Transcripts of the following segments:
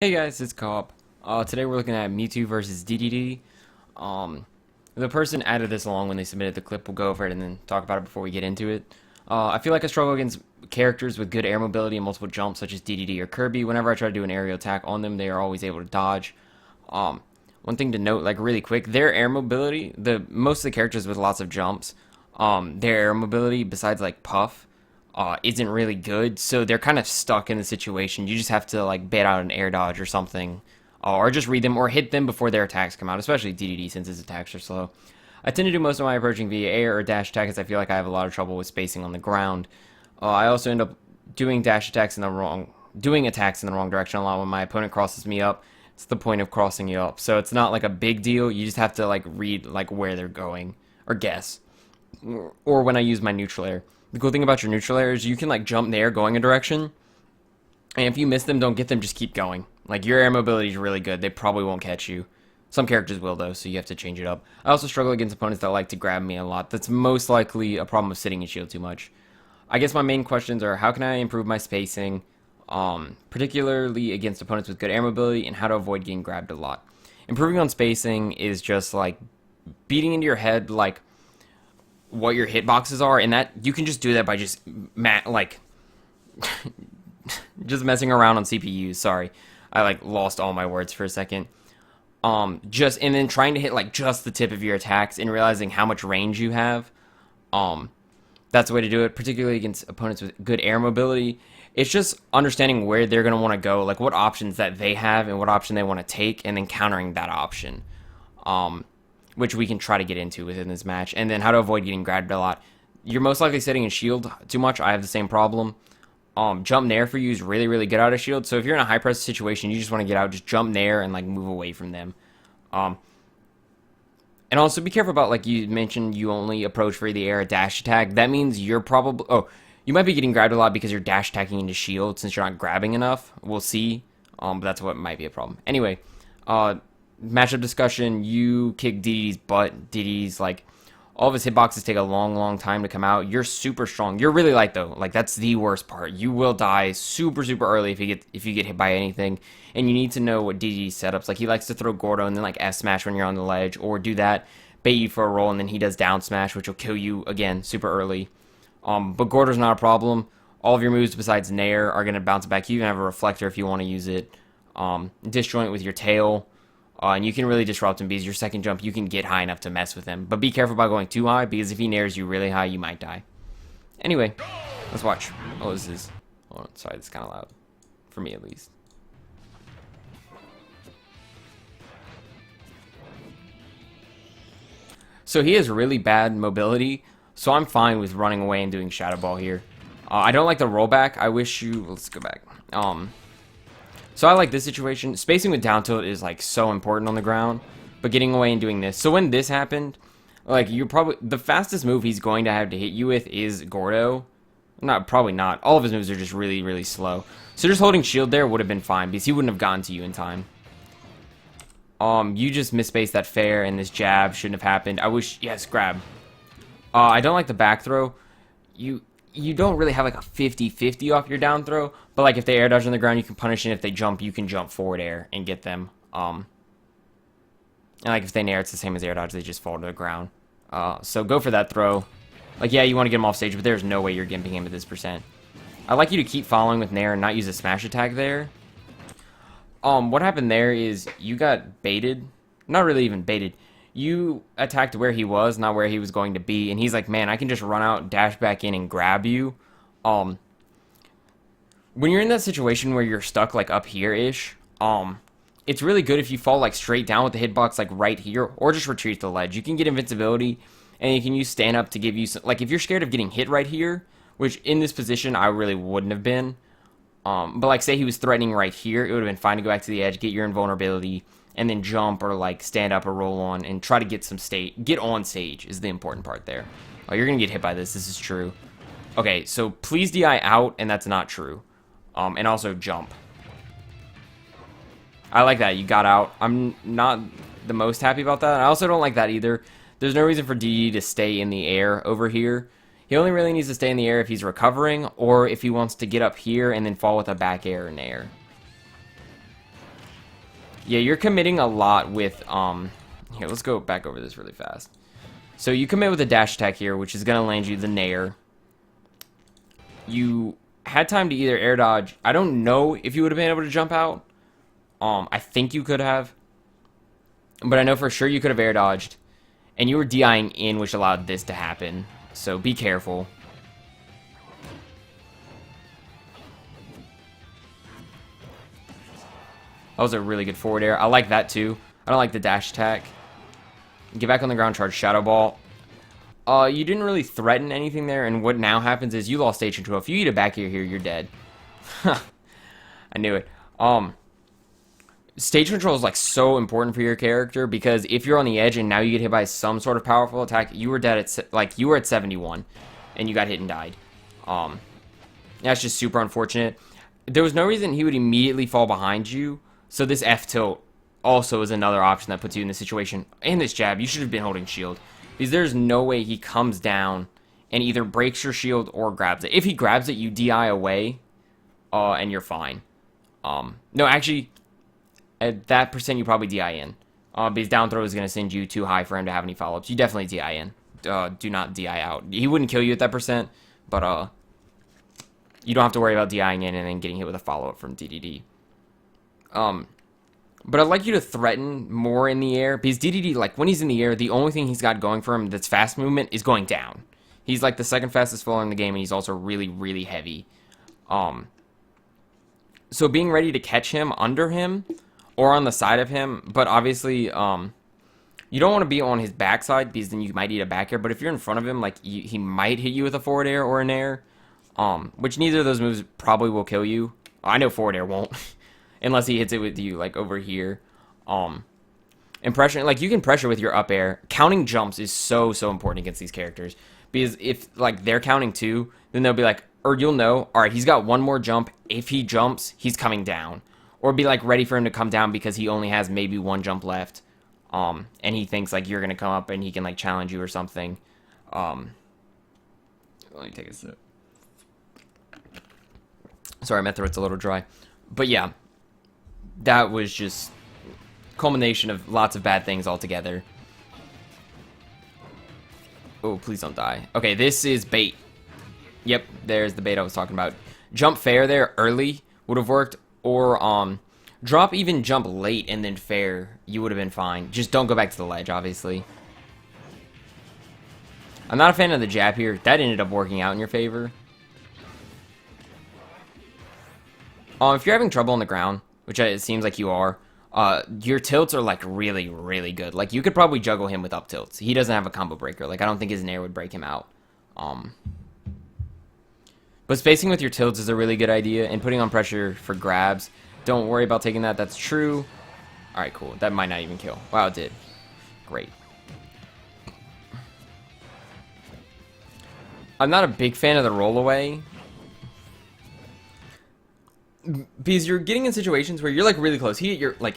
Hey guys, it's Co-op. Today we're looking at Mewtwo versus Dedede. The person added this along when they submitted the clip. We'll go over it and then talk about it before we get into it. I feel like I struggle against characters with good air mobility and multiple jumps, such as Dedede or Kirby. Whenever I try to do an aerial attack on them, they are always able to dodge. One thing to note, like really quick, their air mobility, most of the characters with lots of jumps, their air mobility, besides like Puff, isn't really good, so they're kind of stuck in the situation. You just have to like bait out an air dodge or something, or just read them or hit them before their attacks come out, especially DDD since his attacks are slow. I tend to do most of my approaching via air or dash attack as I feel like I have a lot of trouble with spacing on the ground. I also end up doing attacks in the wrong direction a lot when my opponent crosses me up. It's the point of crossing you up, so it's not like a big deal. You just have to like read like where they're going or guess. Or when I use my neutral air. The cool thing about your neutral air is you can like jump in the air going a direction, and if you miss them, don't get them, just keep going. Like your air mobility is really good. They probably won't catch you. Some characters will though, so you have to change it up. I also struggle against opponents that like to grab me a lot. That's most likely a problem of sitting in shield too much. I guess my main questions are how can I improve my spacing, particularly against opponents with good air mobility, and how to avoid getting grabbed a lot. Improving on spacing is just like beating into your head like what your hitboxes are, and that you can just do that by just just messing around on CPUs. Sorry, I like lost all my words for a second. Just and then trying to hit like just the tip of your attacks and realizing how much range you have. That's the way to do it, particularly against opponents with good air mobility. It's just understanding where they're going to want to go, like what options that they have and what option they want to take, and then countering that option. Which we can try to get into within this match, and then how to avoid getting grabbed a lot. You're most likely sitting in shield too much. I have the same problem. Jump nair for you is really, really good out of shield. So if you're in a high press situation, you just want to get out, just jump nair and like move away from them. And also be careful about, like you mentioned, you only approach for the air a dash attack. That means you're probably, you might be getting grabbed a lot because you're dash attacking into shield since you're not grabbing enough. We'll see. But that's what might be a problem. Anyway, matchup discussion, you kick Dedede's butt. Dedede's like, all of his hitboxes take a long time to come out. You're super strong. You're really light though. Like that's the worst part. You will die super early if you get hit by anything. And you need to know what Dedede's setups. Like he likes to throw Gordo and then like S smash when you're on the ledge, or do that, bait you for a roll, and then he does down smash, which will kill you again super early. But Gordo's not a problem. All of your moves besides Nair are gonna bounce back. You even have a reflector if you want to use it. Disjoint with your tail. And you can really disrupt him because your second jump, you can get high enough to mess with him. But be careful about going too high, because if he nairs you really high, you might die. Anyway, let's watch. Oh, this is... Oh, sorry, this is kind of loud. For me, at least. So he has really bad mobility, so I'm fine with running away and doing Shadow Ball here. I don't like the rollback. I wish you... Let's go back. So I like this situation. Spacing with down tilt is like so important on the ground, but getting away and doing this. So when this happened, like you're probably the fastest move he's going to have to hit you with is Gordo. Probably not. All of his moves are just really slow. So just holding shield there would have been fine because he wouldn't have gotten to you in time. You just misspaced that fair, and this jab shouldn't have happened. I wish, yes, grab. I don't like the back throw. You don't really have like a 50-50 off your down throw, but like if they air dodge on the ground, you can punish it. If they jump, you can jump forward air and get them. And like if they nair, it's the same as air dodge, they just fall to the ground. So go for that throw. Like, yeah, you want to get him off stage, but there's no way you're gimping him at this percent. I'd like you to keep following with nair and not use a smash attack there. What happened there is you got baited. Not really even baited. You attacked where he was, not where he was going to be, and he's like, man, I can just run out, dash back in, and grab you. When you're in that situation where you're stuck, like, up here-ish, it's really good if you fall, like, straight down with the hitbox, like, right here, or just retreat to the ledge. You can get invincibility, and you can use stand-up to give you some, like, if you're scared of getting hit right here, which in this position I really wouldn't have been, but, like, say he was threatening right here, it would have been fine to go back to the edge, get your invulnerability, and then jump or like stand up or roll on and try to get some get on stage is the important part there. Oh, you're gonna get hit by this. This is true. Okay, so please DI out, and that's not true. And also jump. I like that. You got out. I'm not the most happy about that. I also don't like that either. There's no reason for DD to stay in the air over here. He only really needs to stay in the air if he's recovering, or if he wants to get up here and then fall with a back air and air. Yeah, you're committing a lot with, here, let's go back over this really fast. So you commit with a dash attack here, which is going to land you the Nair. You had time to either air dodge. I don't know if you would have been able to jump out. I think you could have. But I know for sure you could have air dodged. And you were DIing in, which allowed this to happen. So be careful. That was a really good forward air. I like that too. I don't like the dash attack. Get back on the ground, charge Shadow Ball. You didn't really threaten anything there, and what now happens is you lost stage control. If you eat a back air here, you're dead. I knew it. Stage control is like so important for your character because if you're on the edge and now you get hit by some sort of powerful attack, you were dead at like you were at 71, and you got hit and died. That's just super unfortunate. There was no reason he would immediately fall behind you, so this F tilt also is another option that puts you in this situation. And this jab, you should have been holding shield. Because there's no way he comes down and either breaks your shield or grabs it. If he grabs it, you DI away, and you're fine. No, actually, at that percent, you probably DI in. Because down throw is going to send you too high for him to have any follow-ups. You definitely DI in. Do not DI out. He wouldn't kill you at that percent, but you don't have to worry about DIing in and then getting hit with a follow-up from Dedede. But I'd like you to threaten more in the air, because Dedede, like, when he's in the air, the only thing he's got going for him that's fast movement is going down. He's, like, the second fastest faller in the game, and he's also really, really heavy. So being ready to catch him under him, or on the side of him, but obviously, you don't want to be on his backside, because then you might eat a back air, but if you're in front of him, like, he might hit you with a forward air or an air, which neither of those moves probably will kill you. I know forward air won't. Unless he hits it with you, like, over here. And pressure, like, you can pressure with your up air. Counting jumps is so, so important against these characters. Because if, like, they're counting too, then they'll be like, or you'll know, alright, he's got one more jump. If he jumps, he's coming down. Or be, like, ready for him to come down because he only has maybe one jump left. And he thinks, like, you're going to come up and he can, like, challenge you or something. Let me take a sip. Sorry, my throat's a little dry. But, yeah. That was just culmination of lots of bad things altogether. Oh, please don't die. Okay, this is bait. Yep, there's the bait I was talking about. Jump fair there early would have worked, or drop even jump late and then fair. You would have been fine. Just don't go back to the ledge, obviously. I'm not a fan of the jab here. That ended up working out in your favor. If you're having trouble on the ground, which it seems like you are, your tilts are, like, really, really good. Like, you could probably juggle him with up tilts. He doesn't have a combo breaker. Like, I don't think his Nair would break him out. But spacing with your tilts is a really good idea, and putting on pressure for grabs. Don't worry about taking that. That's true. Alright, cool. That might not even kill. Wow, it did. Great. I'm not a big fan of the rollaway. Because you're getting in situations where you're, like, really close. You're, like...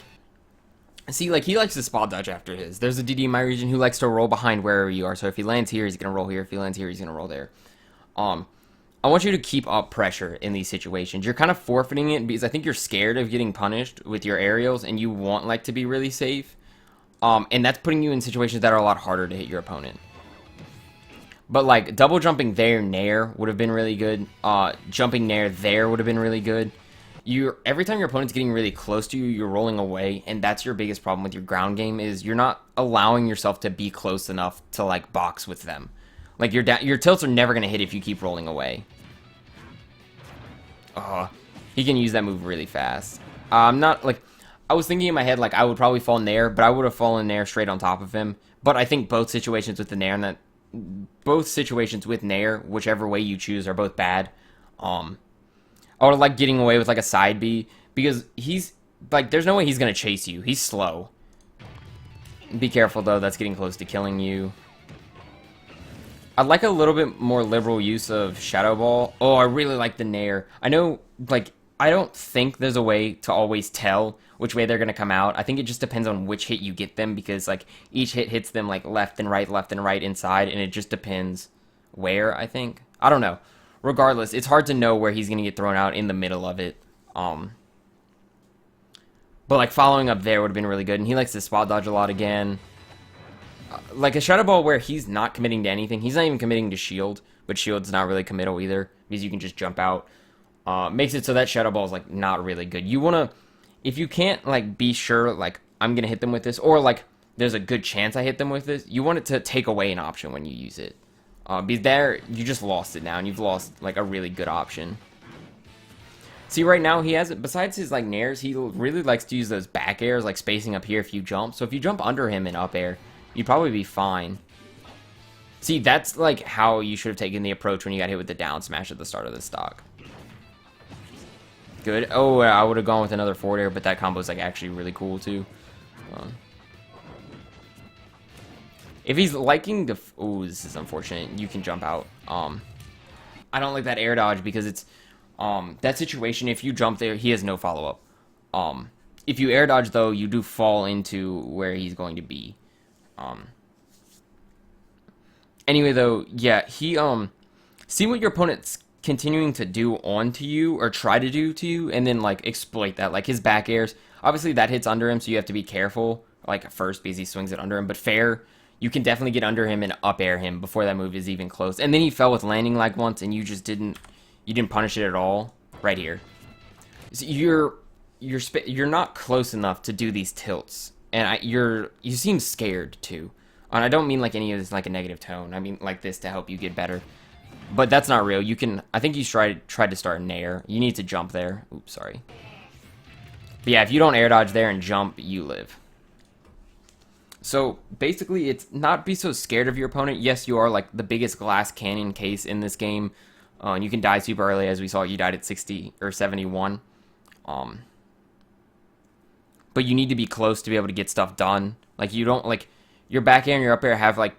See, like, he likes to spot dodge after his. There's a DD in my region who likes to roll behind wherever you are. So if he lands here, he's going to roll here. If he lands here, he's going to roll there. I want you to keep up pressure in these situations. You're kind of forfeiting it because I think you're scared of getting punished with your aerials, and you want, like, to be really safe. And that's putting you in situations that are a lot harder to hit your opponent. But, like, double jumping there, Nair would have been really good. Jumping Nair there would have been really good. Every time your opponent's getting really close to you, you're rolling away, and that's your biggest problem with your ground game, is you're not allowing yourself to be close enough to, like, box with them. Like, your tilts are never going to hit if you keep rolling away. He can use that move really fast. I'm not, like, I was thinking in my head, like, I would probably fall Nair, but I would have fallen Nair straight on top of him. But I think both situations with the Nair, whichever way you choose, are both bad. I would like getting away with, like, a side B, because he's, like, there's no way he's going to chase you. He's slow. Be careful, though. That's getting close to killing you. I'd like a little bit more liberal use of Shadow Ball. Oh, I really like the Nair. I know, like, I don't think there's a way to always tell which way they're going to come out. I think it just depends on which hit you get them, because, like, each hit hits them, like, left and right inside, and it just depends where, I think. I don't know. Regardless, it's hard to know where he's going to get thrown out in the middle of it. But But like following up there would have been really good. And he likes to spot dodge a lot again. Like a Shadow Ball where he's not committing to anything. He's not even committing to shield, but shield's not really committal either because you can just jump out. Makes it so that Shadow Ball is like not really good. You want to, if you can't like be sure like I'm going to hit them with this, or like there's a good chance I hit them with this, you want it to take away an option when you use it. Because there, you just lost it now, and you've lost like a really good option. See, right now he has, besides his like nairs, he really likes to use those back airs, like spacing up here if you jump. So if you jump under him in up air, you'd probably be fine. See, that's like how you should have taken the approach when you got hit with the down smash at the start of the stock. Good. Oh, I would have gone with another forward air, but that combo is like actually really cool too. If he's liking the... Oh, this is unfortunate. You can jump out. I don't like that air dodge because it's... that situation, if you jump there, he has no follow-up. If you air dodge, though, you do fall into where he's going to be. Anyway, though, yeah, he... see what your opponent's continuing to do onto you, or try to do to you, and then, like, exploit that. Like, his back airs. Obviously, that hits under him, so you have to be careful, like, first, because he swings it under him. But fair... You can definitely get under him and up air him before that move is even close. And then he fell with landing lag once, and you just didn't punish it at all. Right here, so you're not close enough to do these tilts, and you seem scared too. And I don't mean like any of this like a negative tone. I mean like this to help you get better. But that's not real. You can. I think you tried to start an air. You need to jump there. Oops, sorry. But yeah, if you don't air dodge there and jump, you live. So, basically, it's not be so scared of your opponent. Yes, you are, like, the biggest glass cannon case in this game. And you can die super early, as we saw. You died at 60 or 71. But you need to be close to be able to get stuff done. Like, you don't, like, your back air and your up air have, like,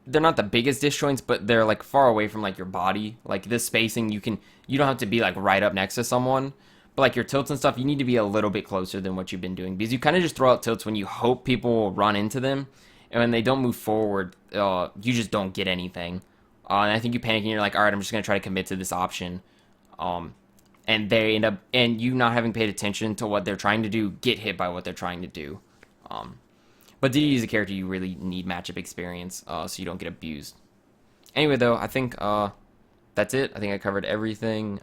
they're not the biggest disjoints, but they're, like, far away from, like, your body. Like, this spacing, you don't have to be, like, right up next to someone. But like your tilts and stuff, you need to be a little bit closer than what you've been doing. Because you kind of just throw out tilts when you hope people will run into them. And when they don't move forward, you just don't get anything. And I think you panic and you're like, alright, I'm just going to try to commit to this option. And they end up, and you not having paid attention to what they're trying to do, get hit by what they're trying to do. But Dedede is a character you really need matchup experience, so you don't get abused. Anyway, though, I think that's it. I think I covered everything.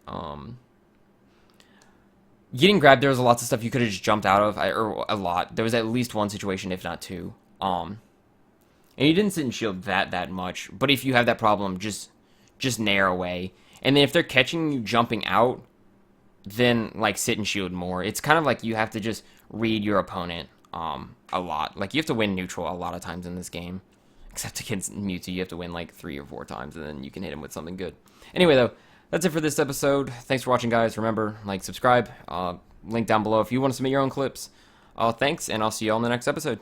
Getting grabbed, there was lots of stuff you could have just jumped out of, or a lot. There was at least one situation, if not two. And you didn't sit and shield that much. But if you have that problem, just nair away. And then if they're catching you jumping out, then like sit and shield more. It's kind of like you have to just read your opponent a lot. Like you have to win neutral a lot of times in this game. Except against Mewtwo, you have to win like 3 or 4 times, and then you can hit him with something good. Anyway, though. That's it for this episode. Thanks for watching, guys. Remember, like, subscribe. Link down below if you want to submit your own clips. Thanks, and I'll see you all in the next episode.